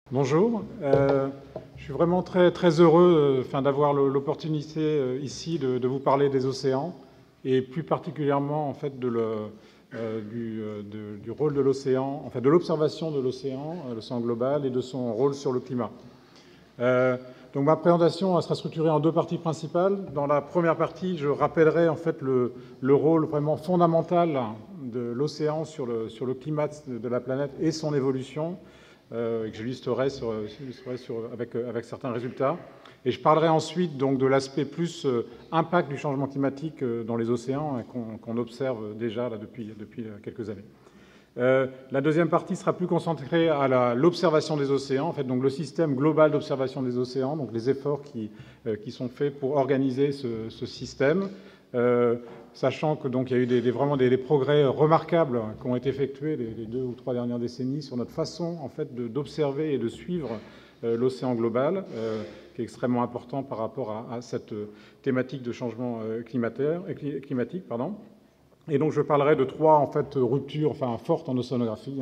Bonjour, je suis vraiment très heureux d'avoir l'opportunité ici de vous parler des océans et plus particulièrement en fait, du rôle de l'océan, enfin de l'observation de l'océan global et de son rôle sur le climat. Donc ma présentation sera structurée en deux parties principales. Dans la première partie, je rappellerai en fait le rôle vraiment fondamental de l'océan sur le climat de la planète et son évolution. Et que j'illustrerai avec certains résultats. Et je parlerai ensuite donc, de l'aspect plus impact du changement climatique dans les océans qu'on observe déjà là, depuis quelques années. La deuxième partie sera plus concentrée à l'observation des océans, en fait, donc le système global d'observation des océans, donc les efforts qui sont faits pour organiser ce système. Sachant que donc il y a eu vraiment des progrès remarquables qui ont été effectués les 2 ou 3 dernières décennies sur notre façon en fait d'observer et de suivre l'océan global, qui est extrêmement important par rapport à cette thématique de changement climatique. Et donc je parlerai de 3 en fait ruptures fortes en océanographie,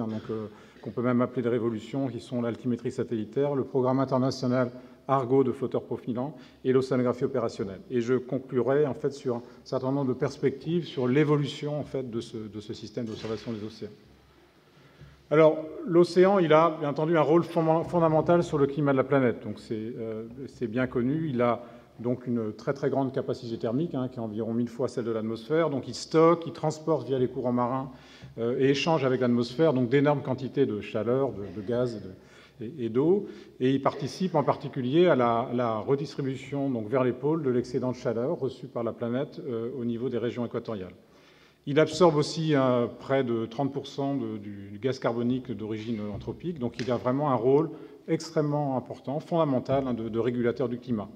qu'on peut même appeler des révolutions, qui sont l'altimétrie satellitaire, le programme international Argo de flotteurs profilants et l'océanographie opérationnelle. Et je conclurai en fait sur un certain nombre de perspectives sur l'évolution en fait de ce système d'observation des océans. Alors l'océan, il a bien entendu un rôle fondamental sur le climat de la planète. Donc c'est bien connu. Il a donc une très grande capacité thermique, qui est environ 1000 fois celle de l'atmosphère. Donc il stocke, il transporte via les courants marins et échange avec l'atmosphère donc d'énormes quantités de chaleur, de gaz et d'eau, et il participe en particulier à la redistribution donc, vers les pôles de l'excédent de chaleur reçu par la planète au niveau des régions équatoriales. Il absorbe aussi près de 30% du gaz carbonique d'origine anthropique, donc il a vraiment un rôle extrêmement important, fondamental, de régulateur du climat.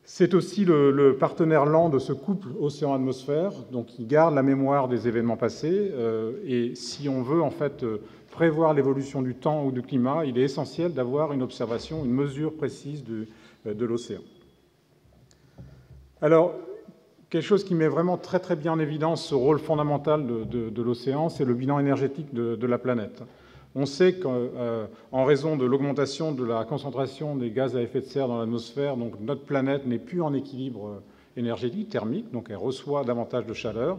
C'est aussi le partenaire lent de ce couple océan-atmosphère, donc il garde la mémoire des événements passés, et si on veut en fait prévoir l'évolution du temps ou du climat, il est essentiel d'avoir une observation, une mesure précise de l'océan. Alors, quelque chose qui met vraiment très bien en évidence ce rôle fondamental de l'océan, c'est le bilan énergétique de la planète. On sait qu'en raison de l'augmentation de la concentration des gaz à effet de serre dans l'atmosphère, donc notre planète n'est plus en équilibre énergétique, thermique, donc elle reçoit davantage de chaleur,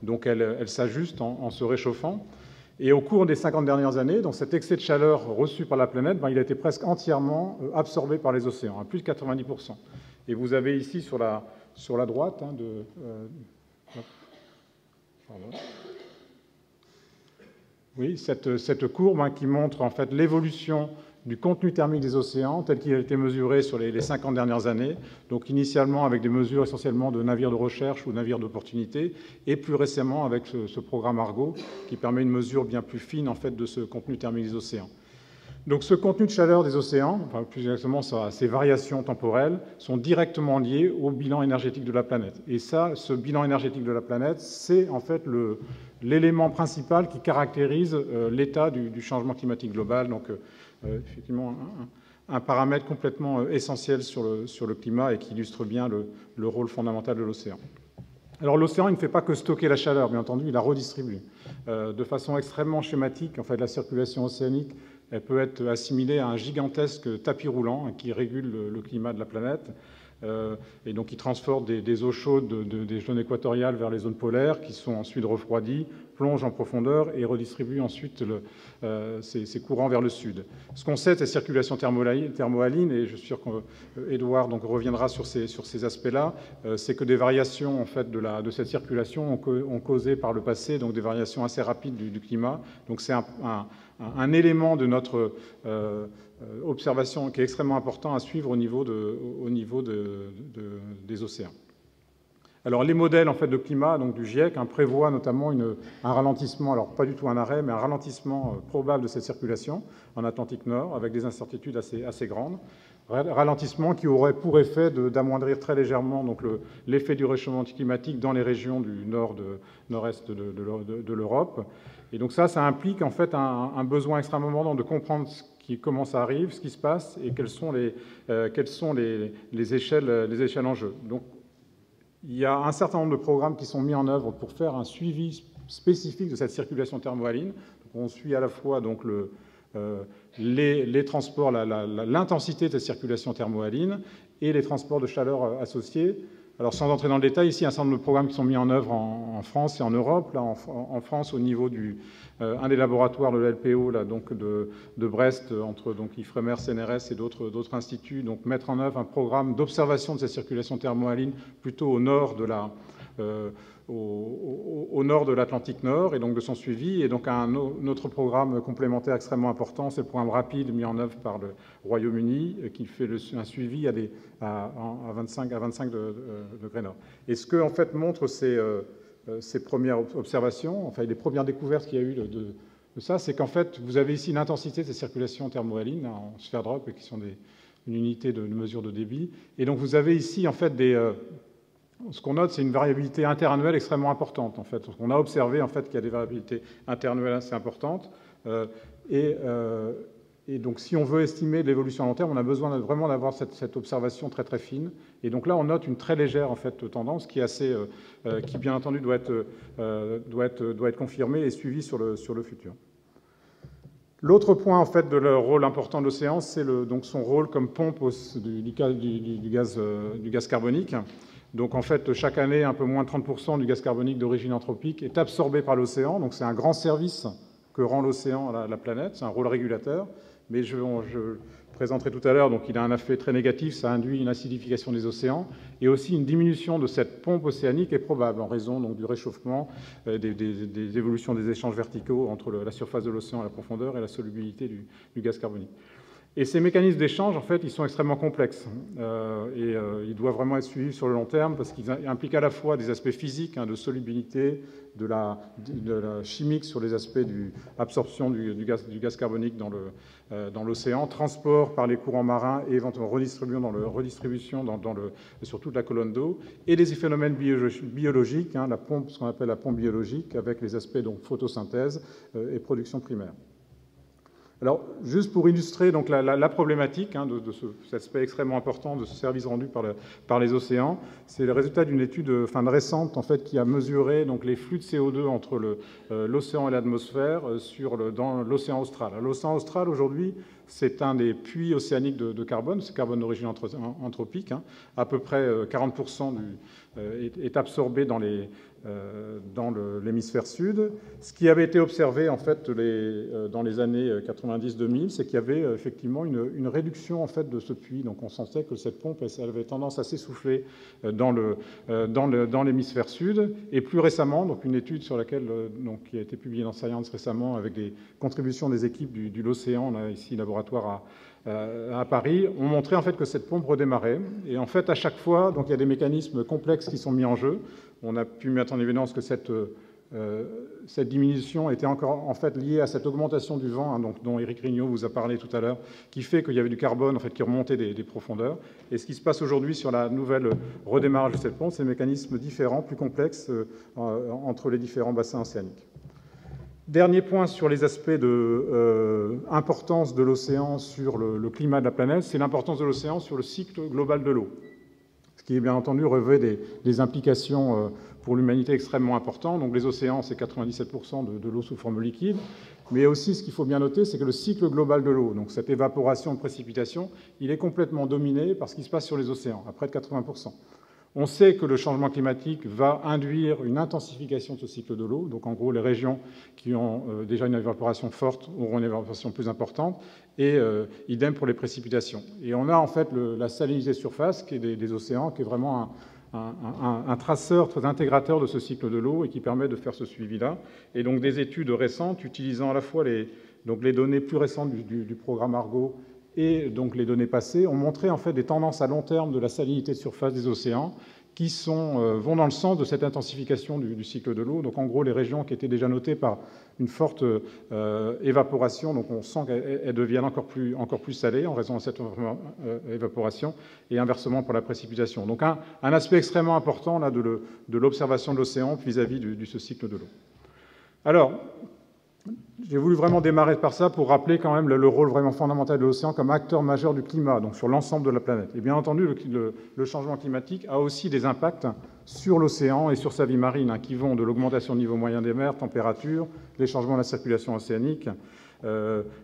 donc elle s'ajuste en se réchauffant. Et au cours des 50 dernières années, donc cet excès de chaleur reçu par la planète, il a été presque entièrement absorbé par les océans, à plus de 90%. Et vous avez ici sur la droite, oui, cette courbe qui montre en fait l'évolution du contenu thermique des océans tel qu'il a été mesuré sur les 50 dernières années, donc initialement avec des mesures essentiellement de navires de recherche ou navires d'opportunité, et plus récemment avec ce programme Argo qui permet une mesure bien plus fine en fait de ce contenu thermique des océans. Donc ce contenu de chaleur des océans, enfin plus exactement ces variations temporelles, sont directement liées au bilan énergétique de la planète. Et ça, ce bilan énergétique de la planète, c'est en fait l'élément principal qui caractérise l'état du changement climatique global. Donc effectivement, un paramètre complètement essentiel sur le climat et qui illustre bien le rôle fondamental de l'océan. Alors l'océan, il ne fait pas que stocker la chaleur, bien entendu, il la redistribue. De façon extrêmement schématique, en fait, la circulation océanique, elle peut être assimilée à un gigantesque tapis roulant qui régule le climat de la planète. Et donc qui transporte des eaux chaudes des zones équatoriales vers les zones polaires, qui sont ensuite refroidies, plongent en profondeur et redistribuent ensuite ces courants vers le sud. Ce qu'on sait de cette circulation thermohaline, et je suis sûr qu'Edouard reviendra sur ces aspects-là, c'est que des variations en fait, de cette circulation ont causé par le passé donc des variations assez rapides du climat. Donc c'est un élément de notre observation qui est extrêmement important à suivre au niveau des océans. Alors les modèles en fait, de climat donc, du GIEC prévoient notamment un ralentissement, alors pas du tout un arrêt, mais un ralentissement probable de cette circulation en Atlantique Nord avec des incertitudes assez grandes. Ralentissement qui aurait pour effet d'amoindrir très légèrement l'effet du réchauffement climatique dans les régions du nord-est de l'Europe. Et donc ça implique en fait un besoin extrêmement important de comprendre comment ça arrive, ce qui se passe et quelles sont les échelles en jeu. Donc il y a un certain nombre de programmes qui sont mis en œuvre pour faire un suivi spécifique de cette circulation thermohaline. On suit à la fois donc, les transports, l'intensité de la circulation thermohaline et les transports de chaleur associés. Alors, sans entrer dans le détail, ici, un certain nombre de programmes qui sont mis en œuvre en France et en Europe. Là, en France, au niveau un des laboratoires de l'LPO, donc de Brest, entre donc, IFREMER, CNRS et d'autres instituts, donc mettre en œuvre un programme d'observation de cette circulation thermohaline plutôt au nord de l'Atlantique Nord et donc de son suivi. Et donc un autre programme complémentaire extrêmement important, c'est le programme RAPID mis en œuvre par le Royaume-Uni qui fait un suivi à 25 degrés nord. Et ce que en fait montrent ces premières observations, enfin les premières découvertes qu'il y a eu de ça, c'est qu'en fait vous avez ici l'intensité de ces circulations thermohalines en sphère drop qui sont une unité de mesure de débit. Et donc vous avez ici en fait ce qu'on note, c'est une variabilité interannuelle extrêmement importante. En fait, on a observé en fait qu'il y a des variabilités interannuelles assez importantes. Et donc, si on veut estimer l'évolution à long terme, on a besoin vraiment d'avoir cette observation très très fine. Et donc là, on note une très légère en fait tendance qui bien entendu doit être confirmée et suivie sur le futur. L'autre point en fait de leur rôle important de l'océan, c'est donc son rôle comme pompe du gaz carbonique. Donc en fait, chaque année, un peu moins de 30% du gaz carbonique d'origine anthropique est absorbé par l'océan. Donc c'est un grand service que rend l'océan à la planète. C'est un rôle régulateur. Mais je présenterai tout à l'heure, donc il a un effet très négatif. Ça induit une acidification des océans. Et aussi une diminution de cette pompe océanique est probable en raison donc, du réchauffement, des évolutions des échanges verticaux entre la surface de l'océan et la profondeur et la solubilité du gaz carbonique. Et ces mécanismes d'échange, en fait, ils sont extrêmement complexes ils doivent vraiment être suivis sur le long terme parce qu'ils impliquent à la fois des aspects physiques, de solubilité, de la chimique sur les aspects d'absorption du gaz carbonique dans l'océan, transport par les courants marins et éventuellement redistribution sur toute la colonne d'eau, et des phénomènes biologiques, ce qu'on appelle la pompe biologique, avec les aspects donc photosynthèse et production primaire. Alors, juste pour illustrer donc, la problématique de cet aspect extrêmement important de ce service rendu par les océans, c'est le résultat d'une étude récente en fait, qui a mesuré donc, les flux de CO2 entre l'océan et l'atmosphère dans l'océan austral. L'océan austral, aujourd'hui, c'est un des puits océaniques de carbone, c'est carbone d'origine anthropique. À peu près 40% est absorbé dans l'hémisphère sud. Ce qui avait été observé en fait, dans les années 90-2000, c'est qu'il y avait effectivement une réduction en fait, de ce puits. Donc on sentait que cette pompe elle avait tendance à s'essouffler dans l'hémisphère sud. Et plus récemment, donc une étude sur laquelle, qui a été publiée dans Science récemment avec des contributions des équipes de l'océan, on a ici laboratoire à Paris, ont montré en fait, que cette pompe redémarrait. Et en fait, à chaque fois, donc, il y a des mécanismes complexes qui sont mis en jeu. On a pu mettre en évidence que cette diminution était encore en fait liée à cette augmentation du vent, dont Éric Rignot vous a parlé tout à l'heure, qui fait qu'il y avait du carbone en fait, qui remontait des profondeurs. Et ce qui se passe aujourd'hui sur la nouvelle redémarrage de cette pompe, c'est des mécanismes différents, plus complexes entre les différents bassins océaniques. Dernier point sur les aspects d'importance de l'océan sur le climat de la planète, c'est l'importance de l'océan sur le cycle global de l'eau, ce qui est bien entendu revêt des implications pour l'humanité extrêmement importantes. Donc les océans, c'est 97% de l'eau sous forme liquide, mais aussi ce qu'il faut bien noter, c'est que le cycle global de l'eau, donc cette évaporation de précipitation, il est complètement dominé par ce qui se passe sur les océans, à près de 80%. On sait que le changement climatique va induire une intensification de ce cycle de l'eau. Donc, en gros, les régions qui ont déjà une évaporation forte auront une évaporation plus importante, et idem pour les précipitations. Et on a en fait la salinité de surface qui est des océans, qui est vraiment un traceur très intégrateur de ce cycle de l'eau et qui permet de faire ce suivi-là. Et donc, des études récentes utilisant à la fois les données plus récentes du programme Argo et donc les données passées ont montré en fait des tendances à long terme de la salinité de surface des océans qui vont dans le sens de cette intensification du cycle de l'eau. Donc en gros, les régions qui étaient déjà notées par une forte évaporation, donc on sent qu'elles deviennent encore plus salées en raison de cette évaporation, et inversement pour la précipitation. Donc un aspect extrêmement important là, de l'observation de l'océan vis-à-vis de ce cycle de l'eau. Alors, j'ai voulu vraiment démarrer par ça pour rappeler quand même le rôle vraiment fondamental de l'océan comme acteur majeur du climat, donc sur l'ensemble de la planète. Et bien entendu, le changement climatique a aussi des impacts sur l'océan et sur sa vie marine, qui vont de l'augmentation du niveau moyen des mers, température, les changements de la circulation océanique,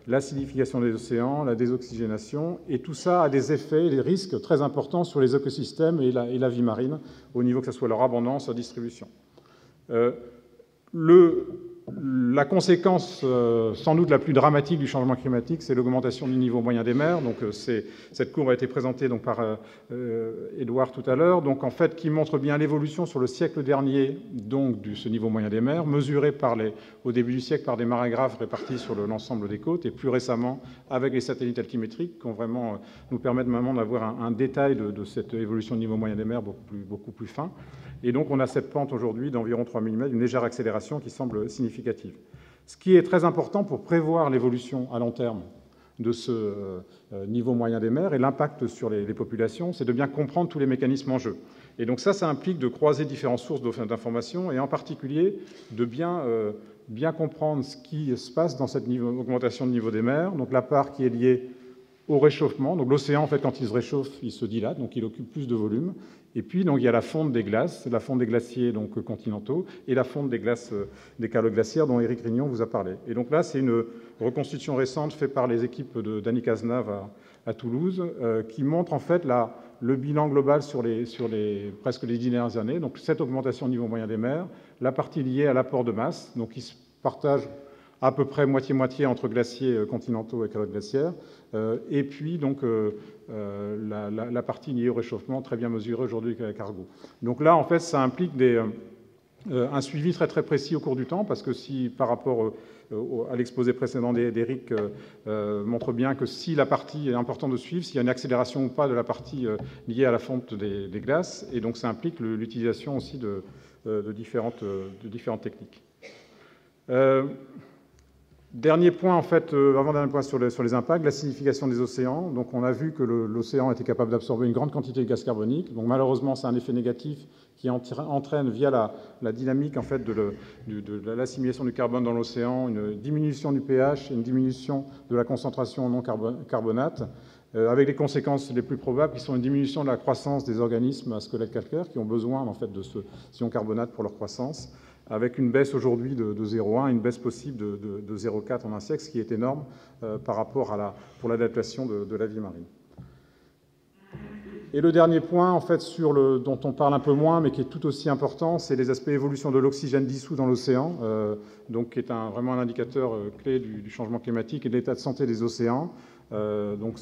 l'acidification des océans, la désoxygénation, et tout ça a des effets et des risques très importants sur les écosystèmes et la vie marine, au niveau que ce soit leur abondance, leur distribution. La conséquence sans doute la plus dramatique du changement climatique, c'est l'augmentation du niveau moyen des mers. Donc, cette courbe a été présentée donc, par Édouard tout à l'heure, donc en fait qui montre bien l'évolution sur le siècle dernier donc, de ce niveau moyen des mers, mesuré au début du siècle par des marégraphes répartis sur l'ensemble des côtes, et plus récemment avec les satellites altimétriques qui ont vraiment nous permettent maintenant d'avoir un détail de cette évolution du niveau moyen des mers beaucoup plus fin. Et donc, on a cette pente aujourd'hui d'environ 3 mm, une légère accélération qui semble significative. Ce qui est très important pour prévoir l'évolution à long terme de ce niveau moyen des mers et l'impact sur les populations, c'est de bien comprendre tous les mécanismes en jeu. Et donc ça implique de croiser différentes sources d'informations et en particulier de bien comprendre ce qui se passe dans cette augmentation de niveau des mers. Donc la part qui est liée au réchauffement. Donc l'océan, en fait, quand il se réchauffe, il se dilate, donc il occupe plus de volume. Et puis, donc, il y a la fonte des glaces, la fonte des glaciers donc, continentaux, et la fonte des glaces des calottes glaciaires dont Éric Rignon vous a parlé. Et donc là, c'est une reconstitution récente faite par les équipes d'Annie Cazenave à Toulouse, qui montre en fait le bilan global sur presque les 10 dernières années. Donc cette augmentation au niveau moyen des mers, la partie liée à l'apport de masse, donc qui se partage à peu près moitié-moitié entre glaciers continentaux et calottes glaciaires, et puis donc la partie liée au réchauffement, très bien mesurée aujourd'hui avec Argo. Donc là, en fait, ça implique un suivi très très précis au cours du temps, parce que si par rapport à l'exposé précédent d'Éric montre bien que si la partie est importante de suivre, s'il y a une accélération ou pas de la partie liée à la fonte des glaces, et donc ça implique l'utilisation aussi de différentes techniques. Dernier point, en fait, avant-dernier point sur les impacts, l'acidification des océans. Donc, on a vu que l'océan était capable d'absorber une grande quantité de gaz carbonique. Donc, malheureusement, c'est un effet négatif qui entraîne, via la dynamique en fait, de l'assimilation du carbone dans l'océan, une diminution du pH et une diminution de la concentration en non carbonate, avec les conséquences les plus probables qui sont une diminution de la croissance des organismes à squelette calcaire qui ont besoin en fait, de ce ion carbonate pour leur croissance, avec une baisse aujourd'hui de 0,1 et une baisse possible de 0,4 en un siècle, ce qui est énorme par rapport pour l'adaptation de la vie marine. Et le dernier point, en fait, dont on parle un peu moins, mais qui est tout aussi important, c'est les aspects évolution de l'oxygène dissous dans l'océan, donc qui est vraiment un indicateur clé du changement climatique et de l'état de santé des océans. Donc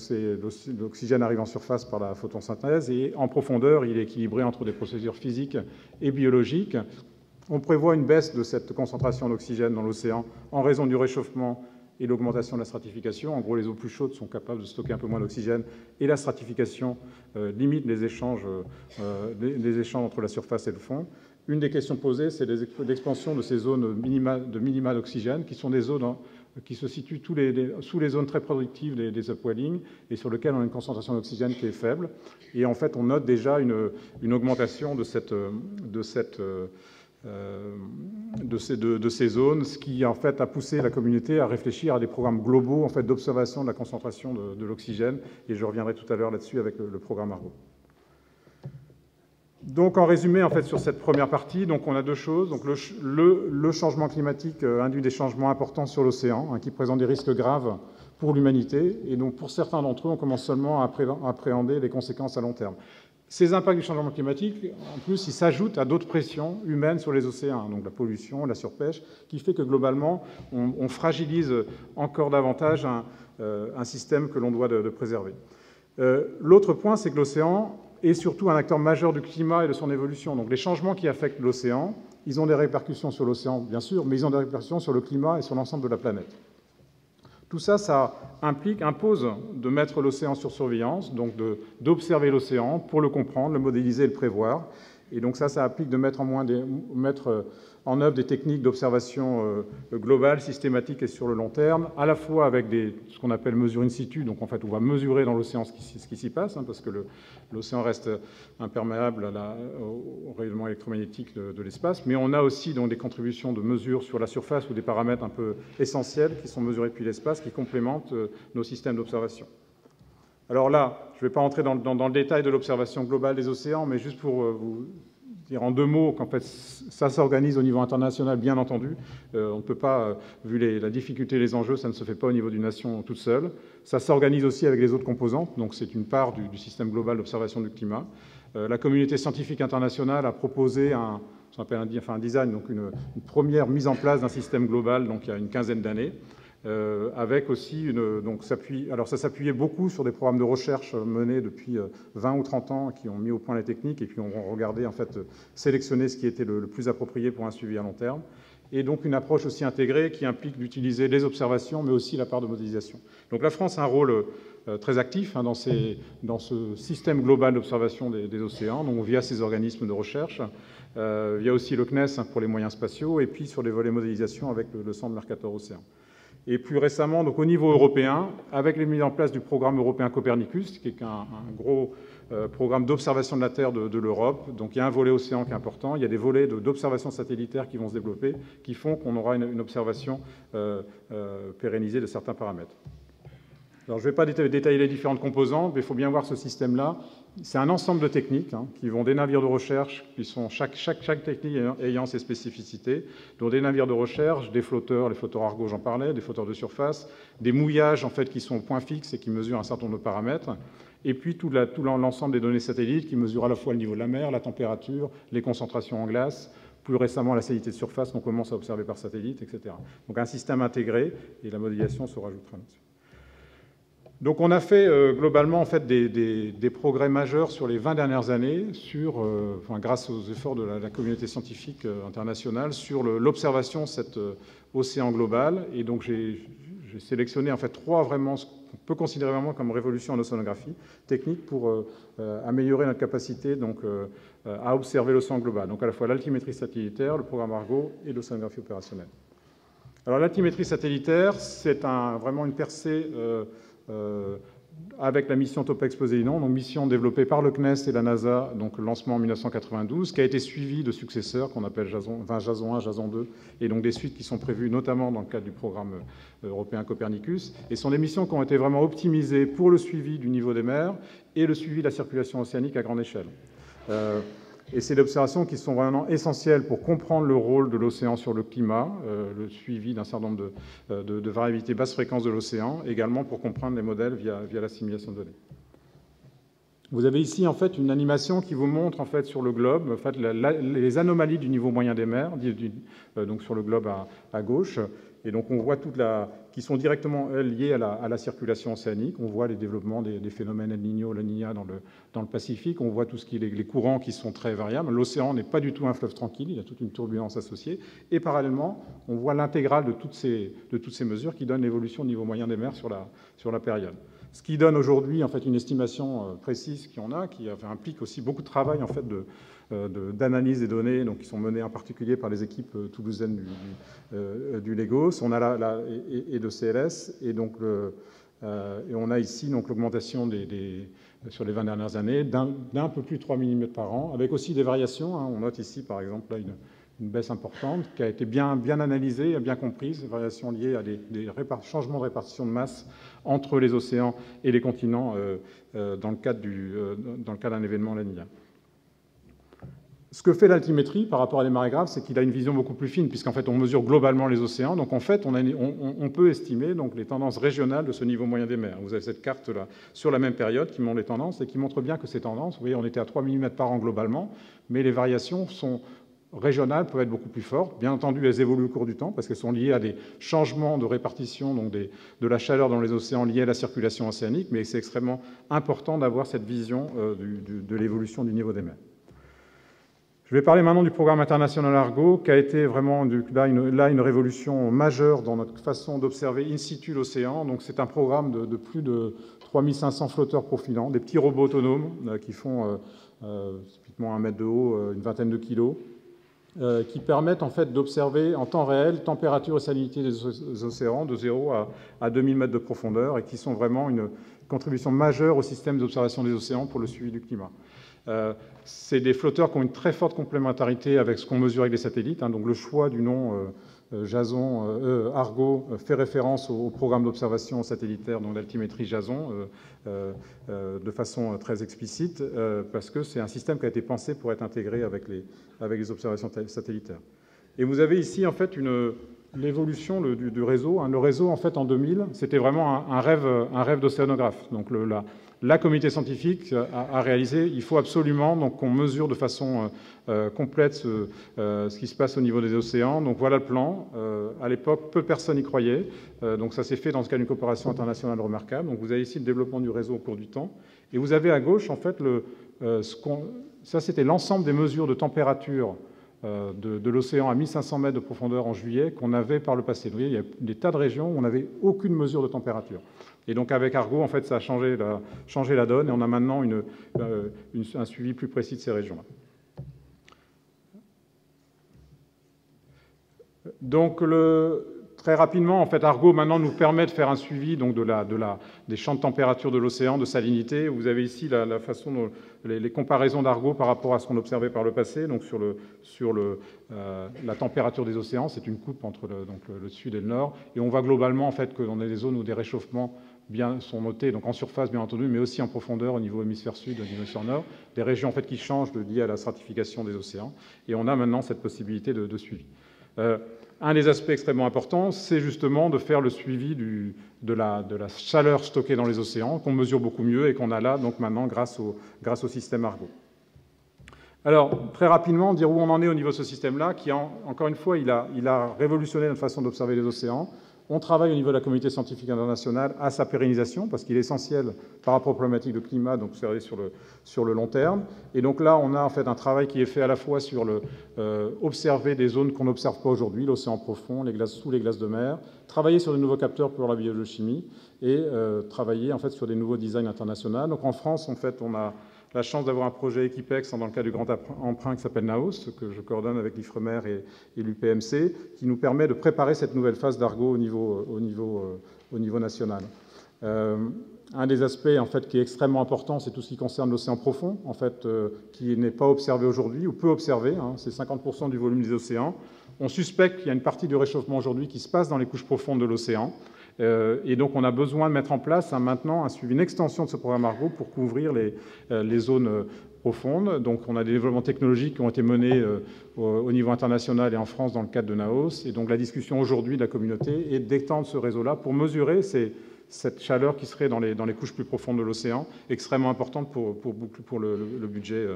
l'oxygène arrive en surface par la photosynthèse et en profondeur, il est équilibré entre des procédures physiques et biologiques. On prévoit une baisse de cette concentration d'oxygène dans l'océan en raison du réchauffement et l'augmentation de la stratification. En gros, les eaux plus chaudes sont capables de stocker un peu moins d'oxygène et la stratification limite les échanges entre la surface et le fond. Une des questions posées, c'est l'expansion de ces zones de minima d'oxygène, qui sont des zones qui se situent sous les zones très productives des upwellings et sur lesquelles on a une concentration d'oxygène qui est faible. Et en fait, on note déjà une augmentation de ces zones, ce qui en fait a poussé la communauté à réfléchir à des programmes globaux en fait, d'observation de la concentration de l'oxygène, et je reviendrai tout à l'heure là-dessus avec le programme Argo. Donc en résumé, en fait, sur cette première partie, donc, on a deux choses. Donc, le changement climatique induit des changements importants sur l'océan, qui présentent des risques graves pour l'humanité, et donc pour certains d'entre eux, on commence seulement à appréhender les conséquences à long terme. Ces impacts du changement climatique, en plus, ils s'ajoutent à d'autres pressions humaines sur les océans, donc la pollution, la surpêche, qui fait que globalement, on fragilise encore davantage un système que l'on doit de préserver. L'autre point, c'est que l'océan est surtout un acteur majeur du climat et de son évolution. Donc les changements qui affectent l'océan, ils ont des répercussions sur l'océan, bien sûr, mais ils ont des répercussions sur le climat et sur l'ensemble de la planète. Tout ça, ça impose de mettre l'océan sur surveillance, donc d'observer l'océan pour le comprendre, le modéliser et le prévoir. Et donc ça implique de mettre en œuvre des techniques d'observation globale, systématique et sur le long terme, à la fois avec ce qu'on appelle mesures in situ, donc en fait on va mesurer dans l'océan ce qui s'y passe, parce que l'océan reste imperméable au rayonnement électromagnétique de l'espace, mais on a aussi donc, des contributions de mesures sur la surface ou des paramètres un peu essentiels qui sont mesurés depuis l'espace, qui complémentent nos systèmes d'observation. Alors là, je ne vais pas entrer dans le détail de l'observation globale des océans, mais juste pour vous dire en deux mots qu'en fait, ça s'organise au niveau international, bien entendu. On ne peut pas, vu la difficulté et les enjeux, ça ne se fait pas au niveau d'une nation toute seule. Ça s'organise aussi avec les autres composantes, donc c'est une part du système global d'observation du climat. La communauté scientifique internationale a proposé un design, donc une première mise en place d'un système global, donc il y a une quinzaine d'années. Avec aussi ça s'appuyait beaucoup sur des programmes de recherche menés depuis 20 ou 30 ans qui ont mis au point les techniques et puis ont regardé, en fait, sélectionner ce qui était le plus approprié pour un suivi à long terme. Et donc une approche aussi intégrée qui implique d'utiliser les observations, mais aussi la part de modélisation. Donc la France a un rôle très actif dans ce système global d'observation des océans, donc via ces organismes de recherche, via aussi le CNES pour les moyens spatiaux, et puis sur les volets modélisation avec le Centre Mercator Océan. Et plus récemment, donc au niveau européen, avec les mises en place du programme européen Copernicus, qui est un gros programme d'observation de la Terre de l'Europe. Donc il y a un volet océan qui est important, il y a des volets d'observation satellitaire qui vont se développer, qui font qu'on aura une observation pérennisée de certains paramètres. Alors, je ne vais pas détailler les différentes composantes, mais il faut bien voir ce système-là. C'est un ensemble de techniques qui vont des navires de recherche, qui sont chaque technique ayant ses spécificités, dont des navires de recherche, des flotteurs, les flotteurs Argo, j'en parlais, des flotteurs de surface, des mouillages en fait, qui sont au point fixe et qui mesurent un certain nombre de paramètres, et puis tout l'ensemble des données satellites qui mesurent à la fois le niveau de la mer, la température, les concentrations en glace, plus récemment la salinité de surface qu'on commence à observer par satellite, etc. Donc un système intégré, et la modélisation se rajoutera là-dessus. Donc on a fait globalement en fait, des progrès majeurs sur les 20 dernières années, grâce aux efforts de la communauté scientifique internationale, sur l'observation de cet océan global. Et donc j'ai sélectionné en fait 3 vraiment ce qu'on peut considérer vraiment comme révolution en océanographie technique pour améliorer notre capacité à observer l'océan global. Donc à la fois l'altimétrie satellitaire, le programme Argo et l'océanographie opérationnelle. Alors l'altimétrie satellitaire, c'est vraiment une percée avec la mission TOPEX-Poséidon, donc mission développée par le CNES et la NASA, donc le lancement en 1992, qui a été suivi de successeurs qu'on appelle Jason 1, Jason 2, et donc des suites qui sont prévues notamment dans le cadre du programme européen Copernicus, et sont des missions qui ont été vraiment optimisées pour le suivi du niveau des mers et le suivi de la circulation océanique à grande échelle. Et c'est des observations qui sont vraiment essentielles pour comprendre le rôle de l'océan sur le climat, le suivi d'un certain nombre de variabilités basse fréquence de l'océan, également pour comprendre les modèles via l'assimilation de données. Vous avez ici en fait une animation qui vous montre en fait sur le globe en fait, les anomalies du niveau moyen des mers, donc sur le globe à gauche. Et donc on voit qui sont directement liées à la circulation océanique. On voit les développements des phénomènes El Niño, La Niña dans le Pacifique. On voit tout ce qui est les courants qui sont très variables. L'océan n'est pas du tout un fleuve tranquille, il y a toute une turbulence associée. Et parallèlement, on voit l'intégrale de toutes ces mesures qui donnent l'évolution au niveau moyen des mers sur la période. Ce qui donne aujourd'hui en fait une estimation précise qui implique aussi beaucoup de travail en fait d'analyse des données, donc qui sont menées en particulier par les équipes toulousaines du LEGOS, et de CLS, et donc et on a ici donc l'augmentation sur les 20 dernières années d'un peu plus de 3 mm par an, avec aussi des variations. On note ici par exemple là, une baisse importante qui a été bien analysée et bien comprise, des variations liées à des changements de répartition de masse entre les océans et les continents dans le cadre d'un événement La Niña. Ce que fait l'altimétrie par rapport à des marées graves, c'est qu'il a une vision beaucoup plus fine, puisqu'en fait on mesure globalement les océans. Donc en fait on peut estimer donc, les tendances régionales de ce niveau moyen des mers. Vous avez cette carte-là sur la même période qui montre les tendances et qui montre bien que ces tendances, vous voyez, on était à 3 mm par an globalement, mais les variations régionales peuvent être beaucoup plus fortes. Bien entendu, elles évoluent au cours du temps parce qu'elles sont liées à des changements de répartition donc de la chaleur dans les océans liés à la circulation océanique, mais c'est extrêmement important d'avoir cette vision de l'évolution du niveau des mers. Je vais parler maintenant du programme international Argo, qui a été vraiment une révolution majeure dans notre façon d'observer in situ l'océan. Donc c'est un programme de plus de 3500 flotteurs profilants, des petits robots autonomes qui font typiquement 1 mètre de haut, une vingtaine de kilos, qui permettent en fait d'observer en temps réel température et salinité des océans de 0 à 2000 mètres de profondeur et qui sont vraiment une contribution majeure au système d'observation des océans pour le suivi du climat. C'est des flotteurs qui ont une très forte complémentarité avec ce qu'on mesure avec les satellites. Donc le choix du nom Argo fait référence au programme d'observation satellitaire, donc d'altimétrie Jason, de façon très explicite, parce que c'est un système qui a été pensé pour être intégré avec les observations satellitaires. Et vous avez ici en fait l'évolution du réseau. Le réseau, en fait, en 2000, c'était vraiment un rêve d'océanographe. Donc la communauté scientifique a réalisé, il faut absolument qu'on mesure de façon complète ce qui se passe au niveau des océans. Donc voilà le plan. À l'époque, peu de personnes y croyaient. Donc ça s'est fait dans ce cas d'une coopération internationale remarquable. Donc vous avez ici le développement du réseau au cours du temps. Et vous avez à gauche, en fait, ça c'était l'ensemble des mesures de température de l'océan à 1500 mètres de profondeur en juillet qu'on avait par le passé. Vous voyez, il y a des tas de régions où on n'avait aucune mesure de température. Et donc avec Argo, en fait, ça a changé la donne et on a maintenant un suivi plus précis de ces régions-là. Donc très rapidement, en fait, Argo maintenant nous permet de faire un suivi donc, des champs de température de l'océan, de salinité. Vous avez ici la façon dont les comparaisons d'Argo par rapport à ce qu'on observait par le passé, donc sur la température des océans. C'est une coupe entre le sud et le nord. Et on voit globalement en fait, qu'on a des zones où des réchauffements sont notés, donc en surface bien entendu, mais aussi en profondeur au niveau hémisphère sud, au niveau hémisphère nord. Des régions en fait, qui changent liées à la stratification des océans. Et on a maintenant cette possibilité de suivi. Un des aspects extrêmement importants, c'est justement de faire le suivi de la chaleur stockée dans les océans, qu'on mesure beaucoup mieux et qu'on a là donc maintenant grâce au système Argo. Alors, très rapidement, dire où on en est au niveau de ce système-là, qui, encore une fois, il a révolutionné notre façon d'observer les océans. On travaille au niveau de la communauté scientifique internationale à sa pérennisation, parce qu'il est essentiel par rapport aux problématiques de climat, donc observer sur le long terme. Et donc là, on a en fait un travail qui est fait à la fois sur observer des zones qu'on n'observe pas aujourd'hui, l'océan profond, sous les glaces de mer, travailler sur de nouveaux capteurs pour la biogéochimie et travailler en fait sur des nouveaux designs internationaux. Donc en France, en fait, on a la chance d'avoir un projet Equipex dans le cadre du Grand Emprunt qui s'appelle NAOS, que je coordonne avec l'IFREMER et l'UPMC, qui nous permet de préparer cette nouvelle phase d'Argo au niveau national. Un des aspects en fait, qui est extrêmement important, c'est tout ce qui concerne l'océan profond, en fait, qui n'est pas observé aujourd'hui, ou peu observé, c'est 50% du volume des océans. On suspecte qu'il y a une partie du réchauffement aujourd'hui qui se passe dans les couches profondes de l'océan. Et donc, on a besoin de mettre en place maintenant une extension de ce programme Argo pour couvrir les zones profondes. Donc, on a des développements technologiques qui ont été menés au niveau international et en France dans le cadre de NAOS. Et donc, la discussion aujourd'hui de la communauté est d'étendre ce réseau-là pour mesurer cette chaleur qui serait dans les couches plus profondes de l'océan, extrêmement importante pour le budget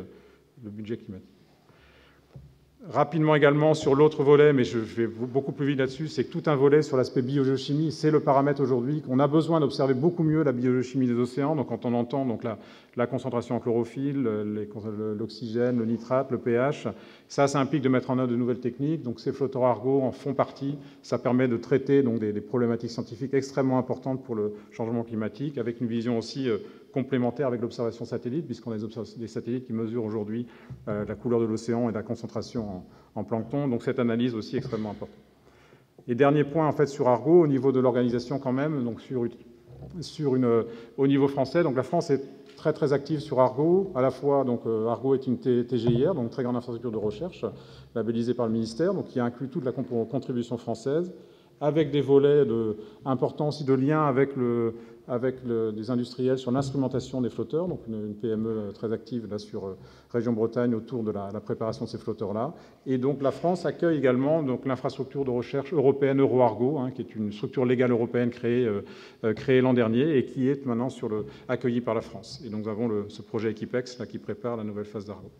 climatique. Rapidement également sur l'autre volet, mais je vais beaucoup plus vite là-dessus, c'est que tout un volet sur l'aspect biogéochimie, c'est le paramètre aujourd'hui qu'on a besoin d'observer beaucoup mieux la biogéochimie des océans. Donc quand on entend donc, la concentration en chlorophylle, l'oxygène, le nitrate, le pH, ça implique de mettre en œuvre de nouvelles techniques. Donc ces flotteurs Argo en font partie. Ça permet de traiter donc, des problématiques scientifiques extrêmement importantes pour le changement climatique, avec une vision aussi complémentaire avec l'observation satellite, puisqu'on a des satellites qui mesurent aujourd'hui la couleur de l'océan et la concentration en plancton. Donc cette analyse aussi extrêmement importante. Et dernier point en fait sur Argo, au niveau de l'organisation quand même, donc au niveau français. Donc la France est très très active sur Argo. À la fois donc Argo est une TGIR, donc très grande infrastructure de recherche, labellisée par le ministère, donc qui inclut toute la contribution française, avec des volets importants aussi de lien avec des industriels sur l'instrumentation des flotteurs, donc une PME très active là, sur région Bretagne autour de la préparation de ces flotteurs-là. Et donc la France accueille également l'infrastructure de recherche européenne EuroArgo, qui est une structure légale européenne créée l'an dernier et qui est maintenant accueillie par la France. Et donc nous avons ce projet Equipex là, qui prépare la nouvelle phase d'Argo.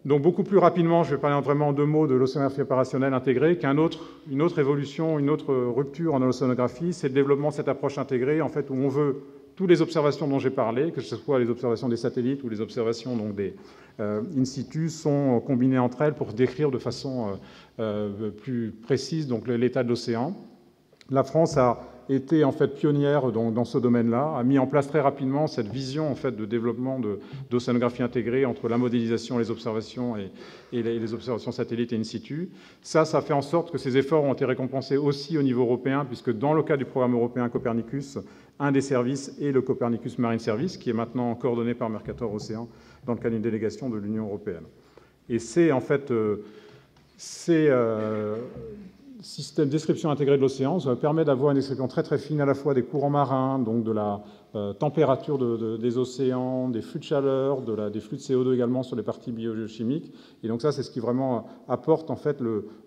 Donc beaucoup plus rapidement, je vais parler vraiment en 2 mots de l'océanographie opérationnelle intégrée, une autre évolution, une autre rupture en océanographie, c'est le développement de cette approche intégrée, en fait, où on veut toutes les observations dont j'ai parlé, que ce soit les observations des satellites ou les observations donc, des in situ, sont combinées entre elles pour décrire de façon plus précise donc, l'état de l'océan. La France a été en fait pionnière dans ce domaine-là, a mis en place très rapidement cette vision en fait de développement d'océanographie intégrée entre la modélisation, les observations et les observations satellites et in situ. Ça fait en sorte que ces efforts ont été récompensés aussi au niveau européen, puisque dans le cadre du programme européen Copernicus, un des services est le Copernicus Marine Service, qui est maintenant coordonné par Mercator Océan dans le cadre d'une délégation de l'Union européenne. Et c'est en fait système de description intégrée de l'océan, ça permet d'avoir une description très très fine à la fois des courants marins, donc de la température des océans, des flux de chaleur, des flux de CO2 également sur les parties biogéochimiques. Et donc ça, c'est ce qui vraiment apporte en fait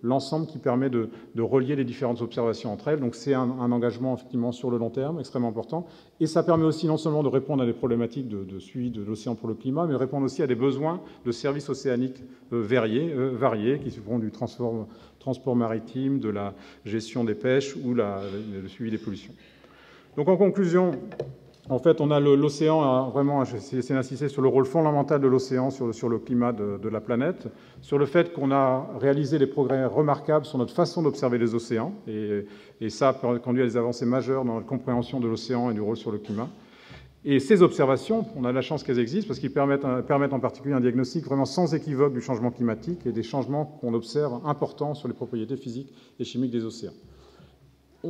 l'ensemble qui permet de relier les différentes observations entre elles. Donc c'est un engagement effectivement sur le long terme, extrêmement important. Et ça permet aussi non seulement de répondre à des problématiques de suivi de l'océan pour le climat, mais de répondre aussi à des besoins de services océaniques variés qui vont du transport maritime, de la gestion des pêches ou le suivi des pollutions. Donc en conclusion, en fait, on a l'océan, vraiment, j'ai essayé d'insister sur le rôle fondamental de l'océan sur le climat de la planète, sur le fait qu'on a réalisé des progrès remarquables sur notre façon d'observer les océans, et ça a conduit à des avancées majeures dans la compréhension de l'océan et du rôle sur le climat. Et ces observations, on a la chance qu'elles existent parce qu'elles permettent en particulier un diagnostic vraiment sans équivoque du changement climatique et des changements qu'on observe importants sur les propriétés physiques et chimiques des océans.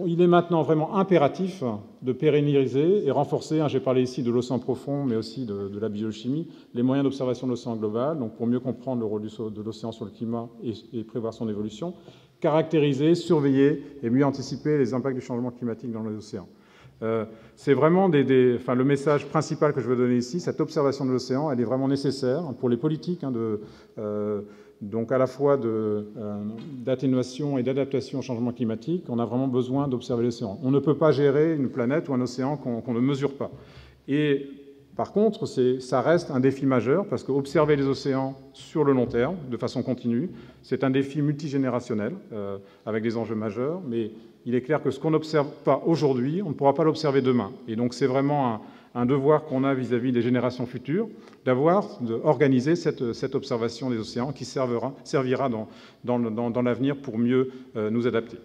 Il est maintenant vraiment impératif de pérenniser et renforcer, j'ai parlé ici de l'océan profond, mais aussi de la biochimie, les moyens d'observation de l'océan global, donc pour mieux comprendre le rôle de l'océan sur le climat et prévoir son évolution, caractériser, surveiller et mieux anticiper les impacts du changement climatique dans les océans. C'est vraiment le message principal que je veux donner ici. Cette observation de l'océan, elle est vraiment nécessaire pour les politiques, donc à la fois d'atténuation et d'adaptation au changement climatique. On a vraiment besoin d'observer l'océan. On ne peut pas gérer une planète ou un océan qu'on ne mesure pas. Et par contre, ça reste un défi majeur parce qu'observer les océans sur le long terme, de façon continue, c'est un défi multigénérationnel avec des enjeux majeurs, mais il est clair que ce qu'on n'observe pas aujourd'hui, on ne pourra pas l'observer demain. Et donc c'est vraiment un devoir qu'on a vis-à-vis des générations futures, d'organiser cette observation des océans qui servira dans l'avenir pour mieux nous adapter.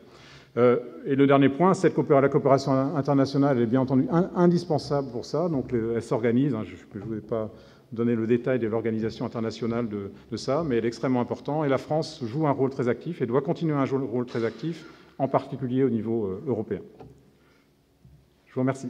Et le dernier point, la coopération internationale est bien entendu indispensable pour ça. Donc elle s'organise, je ne vais pas donner le détail de l'organisation internationale de ça, mais elle est extrêmement importante. Et la France joue un rôle très actif et doit continuer à jouer un rôle très actif, en particulier au niveau européen. Je vous remercie.